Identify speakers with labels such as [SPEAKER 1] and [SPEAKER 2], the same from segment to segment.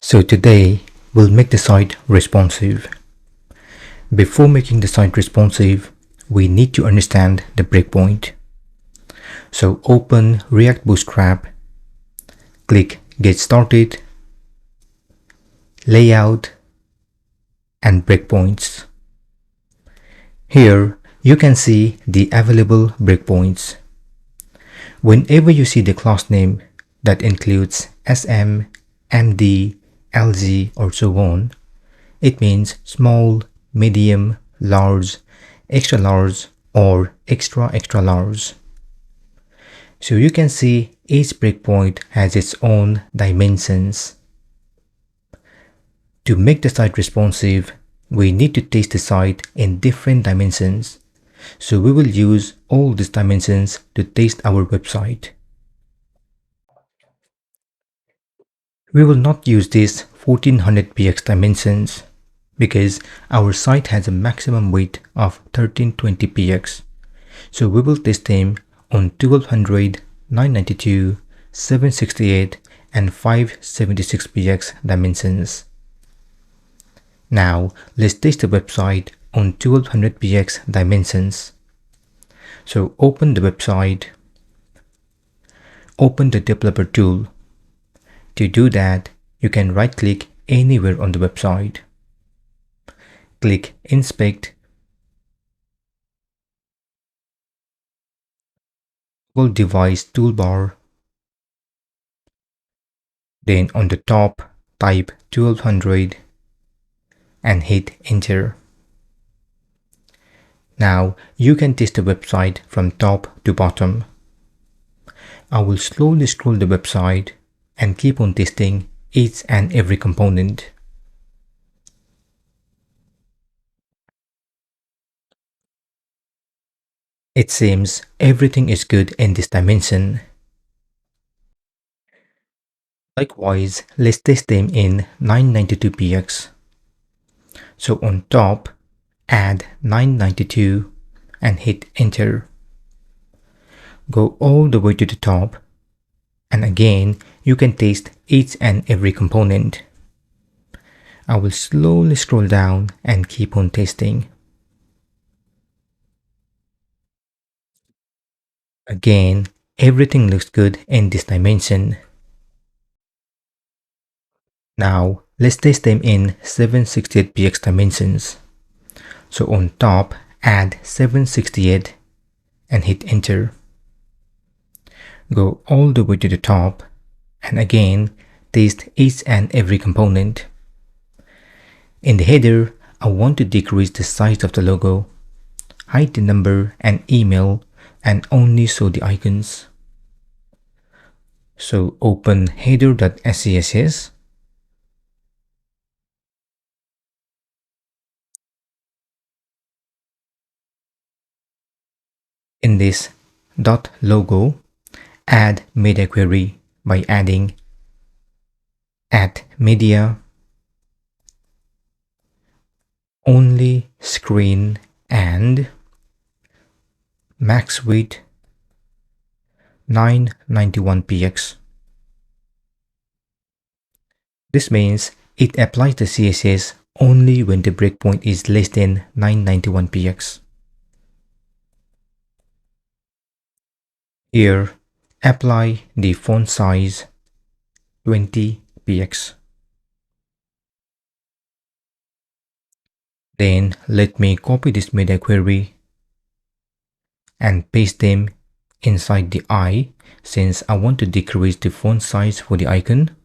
[SPEAKER 1] So today we'll make the site responsive. Before making the site responsive, we need to understand the breakpoint. So open React Bootstrap, click Get Started, Layout, and Breakpoints. Here you can see the available breakpoints. Whenever you see the class name that includes SM, MD, LG, or so on, it means small, medium, large, extra large, or extra extra large. So you can see each breakpoint has its own dimensions. To make the site responsive, we need to test the site in different dimensions. So we will use all these dimensions to test our website. We will not use these 1400px dimensions because our site has a maximum width of 1320px. So we will test them on 1200, 992, 768 and 576px dimensions. Now let's test the website on 1200px dimensions. So open the website, open the developer tool. To do that, you can right click anywhere on the website. Click Inspect, Google Device Toolbar, then on the top type 1200 and hit Enter. Now you can test the website from top to bottom. I will slowly scroll the website and keep on testing each and every component. It seems everything is good in this dimension. Likewise, let's test them in 992px. So on top, add 992 and hit Enter. Go all the way to the top, and again you can test each and every component. I will slowly scroll down and keep on testing. Again, everything looks good in this dimension. Now let's test them in 768px dimensions. So on top, add 768 and hit Enter. Go all the way to the top and again test each and every component. In the header, I want to decrease the size of the logo, hide the number and email, and only show the icons. So open header.scss. In this .logo, add media query by adding @media only screen and max width 991px. This means it applies the CSS only when the breakpoint is less than 991px. Here, apply the font size 20px. Then let me copy this media query and paste them inside the eye since I want to decrease the font size for the icon.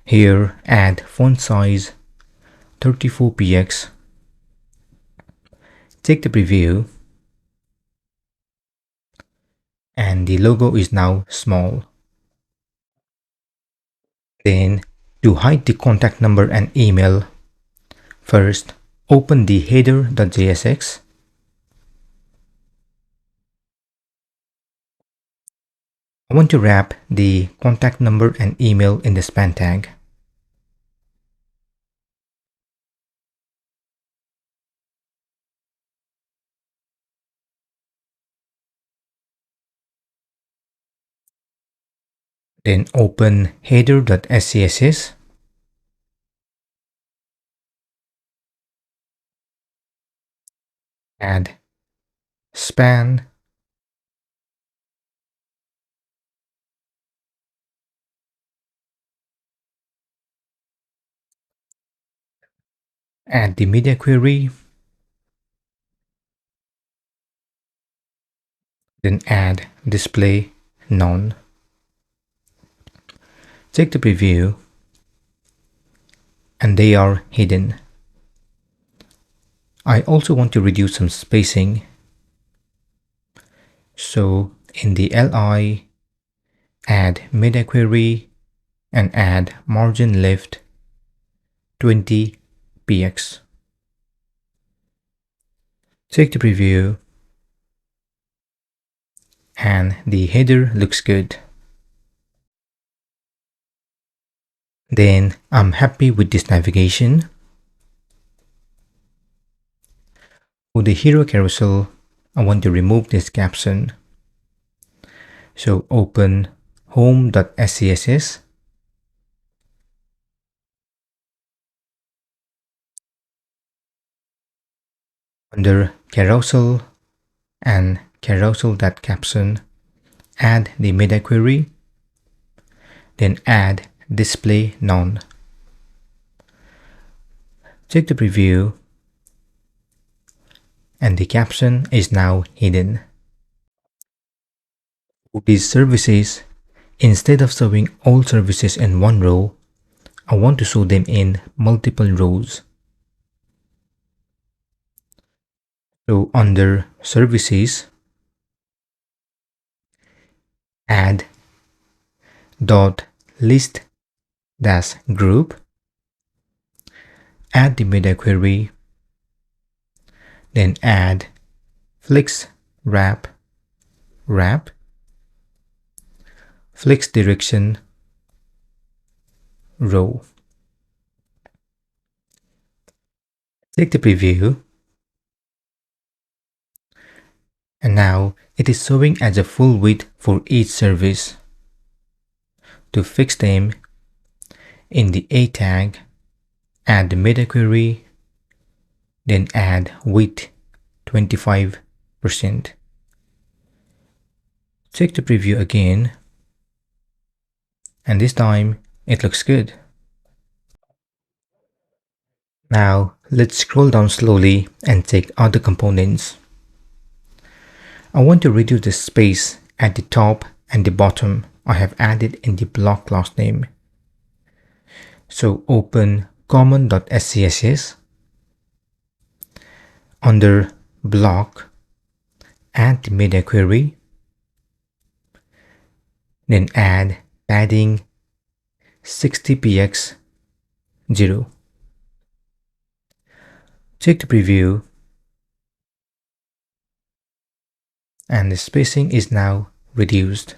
[SPEAKER 1] Here, add font size 34px. Check the preview and the logo is now small. Then, to hide the contact number and email, first open the header.jsx. I want to wrap the contact number and email in the span tag. Then open header.scss. Add span. Add the media query. Then add display none. Check the preview and they are hidden. I also want to reduce some spacing. So in the li, add media query and add margin left 20 px. Check the preview and the header looks good. Then I'm happy with this navigation. For the hero carousel, I want to remove this caption. So open home.scss. Under carousel and carousel.caption, add the meta query. Then add display none. Check the preview and the caption is now hidden. For these services, instead of showing all services in one row, I want to show them in multiple rows. So under services, add dot list dash group, add the meta query, then add flex wrap, flex direction, row. Take the preview and now it is showing as a full width for each service. To fix them, in the A tag, add the meta query, then add width 25%. Check the preview again, and this time it looks good. Now let's scroll down slowly and check other components. I want to reduce the space at the top and the bottom I have added in the block class name. So open common.scss. Under block, add the media query. Then add padding 60px 0. Check the preview and the spacing is now reduced.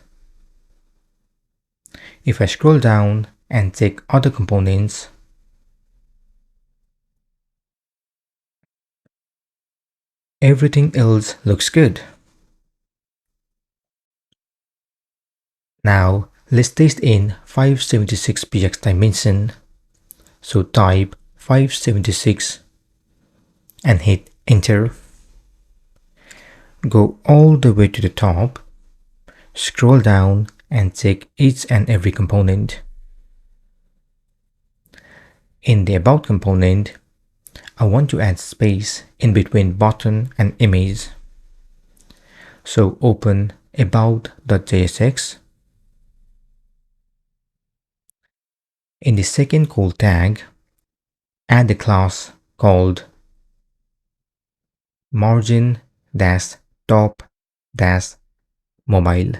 [SPEAKER 1] If I scroll down and check other components, everything else looks good. Now let's test in 576px dimension. So type 576 and hit enter. Go all the way to the top, scroll down and check each and every component. In the about component, I want to add space in between button and image. So open about.jsx. In the second call tag, add a class called margin-top-mobile.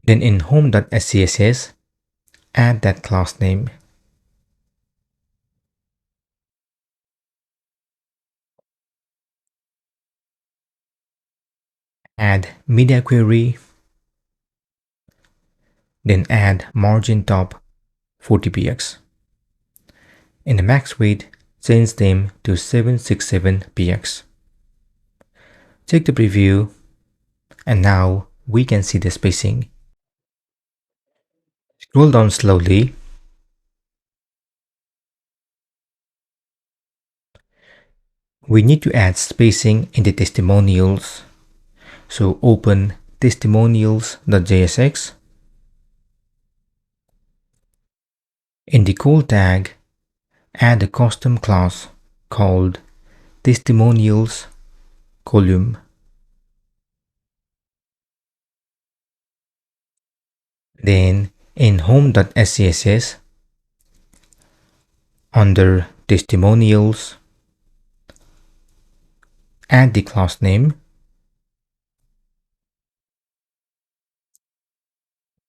[SPEAKER 1] Then in home.scss, add that class name. Add media query. Then add margin top 40px. In the max width, change them to 767px. Check the preview and now we can see the spacing. Scroll down slowly. We need to add spacing in the testimonials. So open testimonials.jsx. In the call tag, add a custom class called testimonials column. Then in home.scss, under testimonials, add the class name,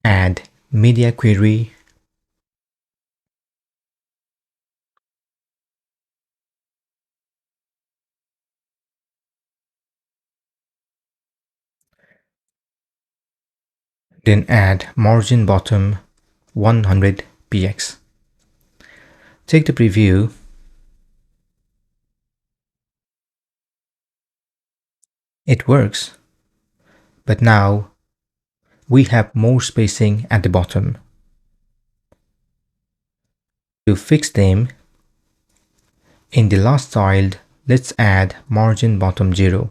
[SPEAKER 1] add media query, then add margin bottom 100 px. Take the preview. It works, but now we have more spacing at the bottom. To fix them, in the last child, let's add margin bottom 0.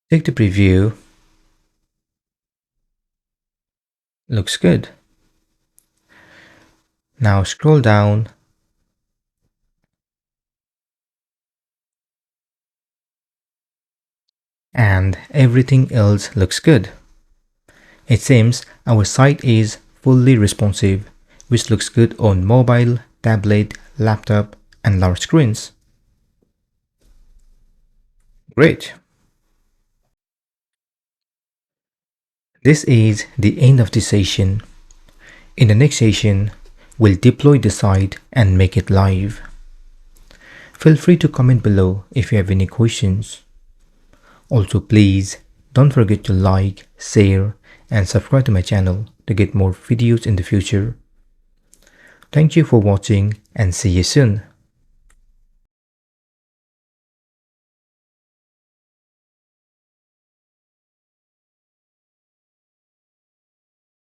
[SPEAKER 1] Take the preview. Looks good. Now scroll down and everything else looks good. It seems our site is fully responsive, which looks good on mobile, tablet, laptop, and large screens. Great! This is the end of this session. In the next session, we'll deploy the site and make it live. Feel free to comment below if you have any questions. Also, please don't forget to like, share, and subscribe to my channel to get more videos in the future. Thank you for watching and see you soon.